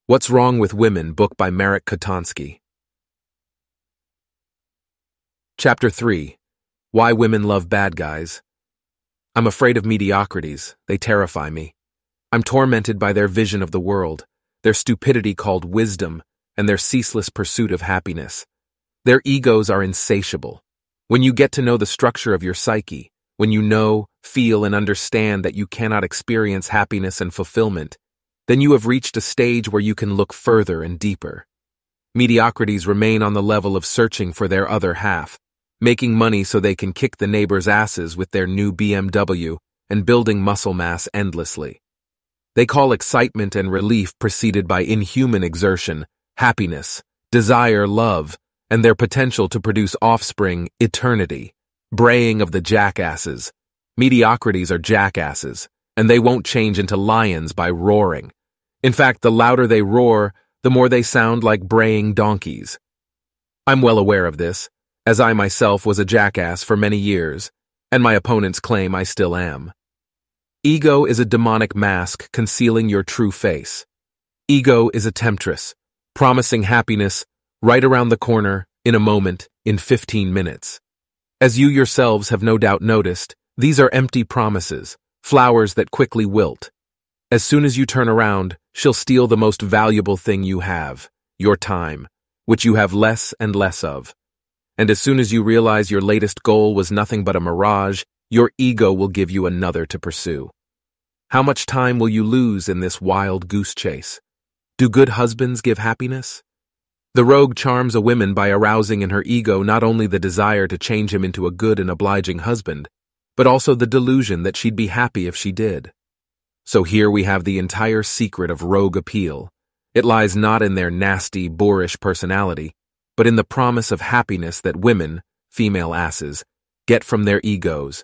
What's Wrong with Women, book by Marek Kotonski. Chapter 3. Why Women Love Bad Guys. I'm afraid of mediocrities. They terrify me. I'm tormented by their vision of the world, their stupidity called wisdom, and their ceaseless pursuit of happiness. Their egos are insatiable. When you get to know the structure of your psyche, when you know, feel, and understand that you cannot experience happiness and fulfillment, then you have reached a stage where you can look further and deeper. Mediocrities remain on the level of searching for their other half, making money so they can kick the neighbors' asses with their new BMW and building muscle mass endlessly. They call excitement and relief preceded by inhuman exertion, happiness, desire, love, and their potential to produce offspring, eternity. Braying of the jackasses. Mediocrities are jackasses, and they won't change into lions by roaring. In fact, the louder they roar, the more they sound like braying donkeys. I'm well aware of this, as I myself was a jackass for many years, and my opponents claim I still am. Ego is a demonic mask concealing your true face. Ego is a temptress, promising happiness right around the corner, in a moment, in 15 minutes. As you yourselves have no doubt noticed, these are empty promises, flowers that quickly wilt. As soon as you turn around, she'll steal the most valuable thing you have, your time, which you have less and less of. And as soon as you realize your latest goal was nothing but a mirage, your ego will give you another to pursue. How much time will you lose in this wild goose chase? Do good husbands give happiness? The rogue charms a woman by arousing in her ego not only the desire to change him into a good and obliging husband, but also the delusion that she'd be happy if she did. So here we have the entire secret of rogue appeal. It lies not in their nasty, boorish personality, but in the promise of happiness that women, female asses, get from their egos.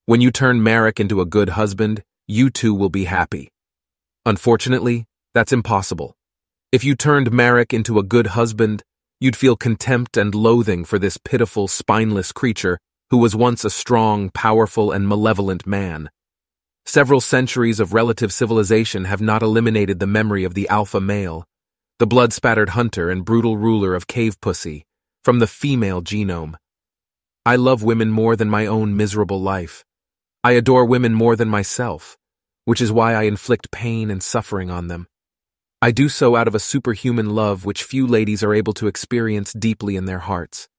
When you turn Marek into a good husband, you too will be happy. Unfortunately, that's impossible. If you turned Marek into a good husband, you'd feel contempt and loathing for this pitiful, spineless creature who was once a strong, powerful, and malevolent man. Several centuries of relative civilization have not eliminated the memory of the alpha male, the blood-spattered hunter and brutal ruler of cave pussy, from the female genome. I love women more than my own miserable life. I adore women more than myself, which is why I inflict pain and suffering on them. I do so out of a superhuman love which few ladies are able to experience deeply in their hearts.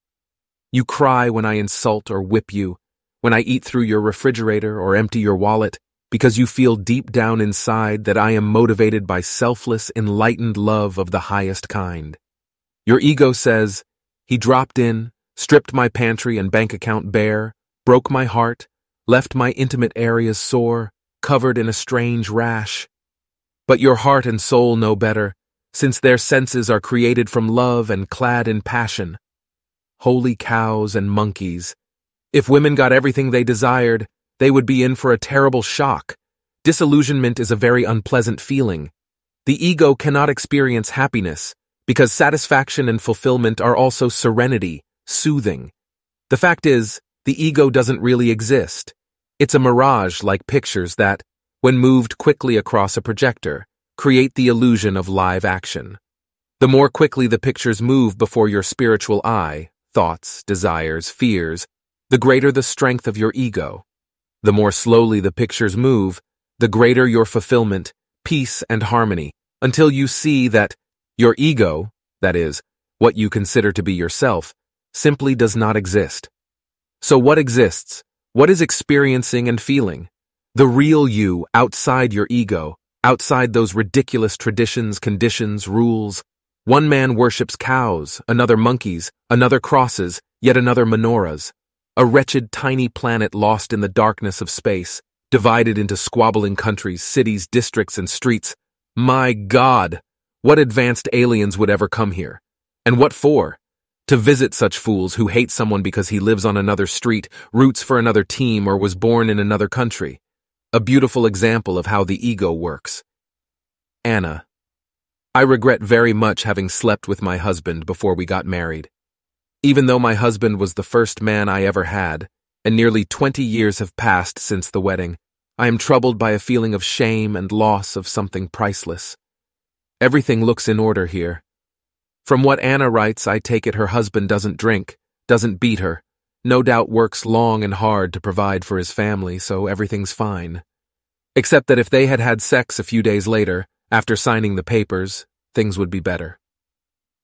You cry when I insult or whip you, when I eat through your refrigerator or empty your wallet, because you feel deep down inside that I am motivated by selfless, enlightened love of the highest kind. Your ego says, he dropped in, stripped my pantry and bank account bare, broke my heart, left my intimate areas sore, covered in a strange rash. But your heart and soul know better, since their senses are created from love and clad in passion. Holy cows and monkeys. If women got everything they desired, they would be in for a terrible shock. Disillusionment is a very unpleasant feeling. The ego cannot experience happiness, because satisfaction and fulfillment are also serenity, soothing. The fact is, the ego doesn't really exist. It's a mirage like pictures that, when moved quickly across a projector, create the illusion of live action. The more quickly the pictures move before your spiritual eye, thoughts, desires, fears, the greater the strength of your ego. The more slowly the pictures move, the greater your fulfillment, peace, and harmony, until you see that your ego, that is, what you consider to be yourself, simply does not exist. So what exists? What is experiencing and feeling? The real you outside your ego, outside those ridiculous traditions, conditions, rules. One man worships cows, another monkeys, another crosses, yet another menorahs. A wretched tiny planet lost in the darkness of space, divided into squabbling countries, cities, districts, and streets. My God! What advanced aliens would ever come here? And what for? To visit such fools who hate someone because he lives on another street, roots for another team, or was born in another country. A beautiful example of how the ego works. Anna. I regret very much having slept with my husband before we got married. Even though my husband was the first man I ever had, and nearly 20 years have passed since the wedding, I am troubled by a feeling of shame and loss of something priceless. Everything looks in order here. From what Anna writes, I take it her husband doesn't drink, doesn't beat her, no doubt works long and hard to provide for his family, so everything's fine. Except that if they had had sex a few days later, after signing the papers, things would be better.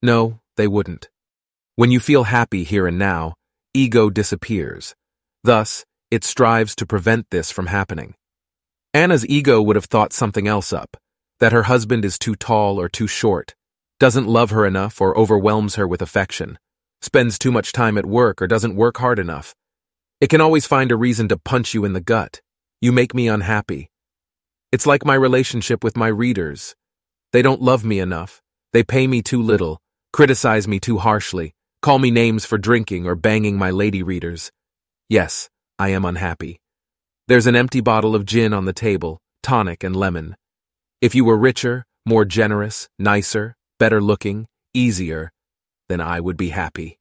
No, they wouldn't. When you feel happy here and now, ego disappears. Thus, it strives to prevent this from happening. Anna's ego would have thought something else up, that her husband is too tall or too short, doesn't love her enough or overwhelms her with affection, spends too much time at work or doesn't work hard enough. It can always find a reason to punch you in the gut. You make me unhappy. It's like my relationship with my readers. They don't love me enough. They pay me too little, criticize me too harshly, call me names for drinking or banging my lady readers. Yes, I am unhappy. There's an empty bottle of gin on the table, tonic and lemon. If you were richer, more generous, nicer, better looking, easier, then I would be happy.